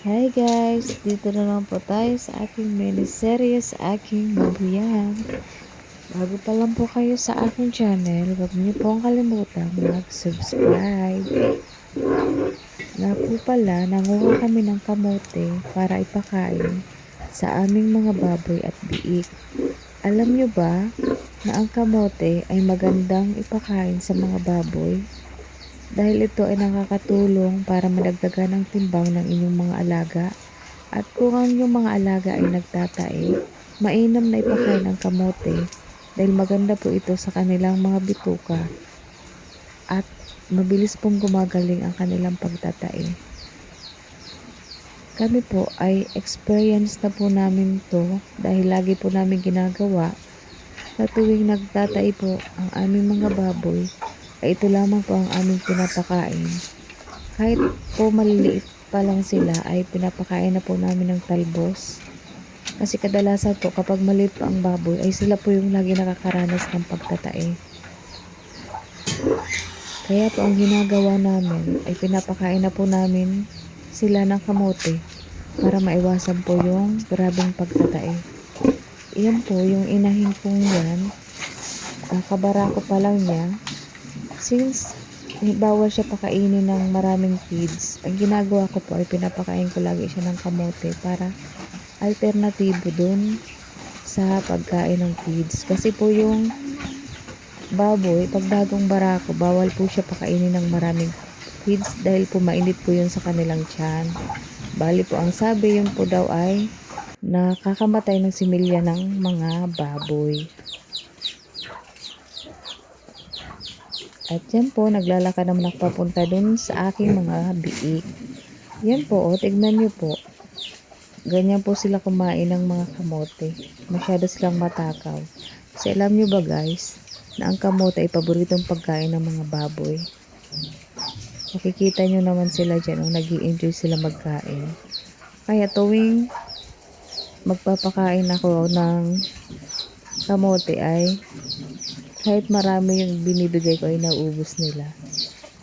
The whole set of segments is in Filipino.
Hi guys! Dito na lang po tayo sa aking miniserye sa aking babuyan. Bago pa lang po kayo sa aking channel, huwag niyo pong kalimutan mag-subscribe. Nga po pala, nanguha kami ng kamote para ipakain sa aming mga baboy at biik. Alam niyo ba na ang kamote ay magandang ipakain sa mga baboy? Dahil ito ay nakakatulong para madagdagan ang timbang ng inyong mga alaga. At kung ang inyong mga alaga ay nagtatae, mainam na ipakain ang kamote dahil maganda po ito sa kanilang mga bituka at mabilis pong gumagaling ang kanilang pagtatae. Kami po ay experience na po namin to dahil lagi po namin ginagawa na tuwing nagtatae po ang aming mga baboy ay ito lamang po ang aming pinapakain. Kahit po maliliit pa lang sila ay pinapakain na po namin ng talbos. Kasi kadalasan po kapag maliit pa ang baboy ay sila po yung lagi nakakaranas ng pagtatae. Kaya po ang ginagawa namin ay pinapakain na po namin sila ng kamote para maiwasan po yung grabing pagtatae. Iyan po yung inahin pong yan. Kabarako pa lang niya. Since bawal siya pakainin ng maraming feeds, ang ginagawa ko po ay pinapakain ko lagi siya ng kamote para alternatibo dun sa pagkain ng feeds. Kasi po yung baboy, pag bagong barako, bawal po siya pakainin ng maraming feeds dahil po mainit po yun sa kanilang tiyan. Bali po ang sabi yun po daw ay nakakamatay ng similya ng mga baboy. At yan po, naglalakad naman ako papunta dun sa aking mga biik. Yan po, tignan nyo po. Ganyan po sila kumain ng mga kamote. Masyado silang matakaw. Kasi alam nyo ba guys, na ang kamote ay paboritong pagkain ng mga baboy. Makikita nyo naman sila dyan, nag-i-enjoy sila magkain. Kaya tuwing magpapakain ako ng kamote ay kahit marami yung binibigay ko ay nauubos nila.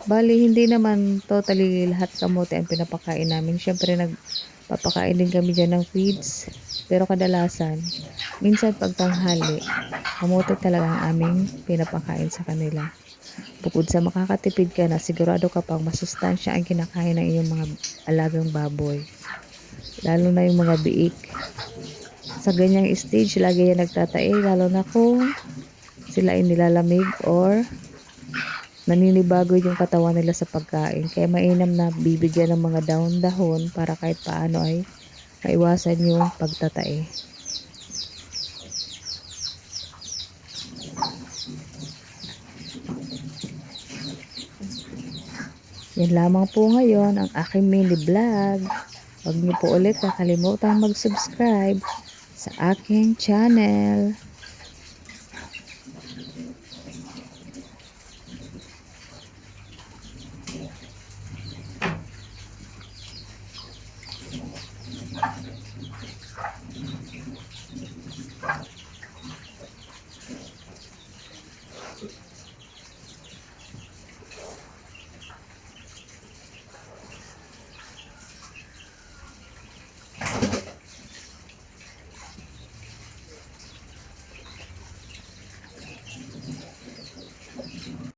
Bali, hindi naman totally lahat kamote ang pinapakain namin. Siyempre, nagpapakain din kami dyan ng feeds. Pero kadalasan, minsan pag tanghali, kamote talaga ang aming pinapakain sa kanila. Bukod sa makakatipid ka na, sigurado ka pang masustansya ang kinakain ng iyong mga alagang baboy. Lalo na yung mga biik. Sa ganyang stage, lagi yan nagtatae, lalo na kung sila ay nilalamig or naninibago yung katawan nila sa pagkain. Kaya mainam na bibigyan ng mga dahon-dahon para kahit paano ay maiwasan yung pagtatae. Yan lamang po ngayon ang aking mini vlog. Huwag niyo po ulit kakalimutan mag-subscribe sa aking channel.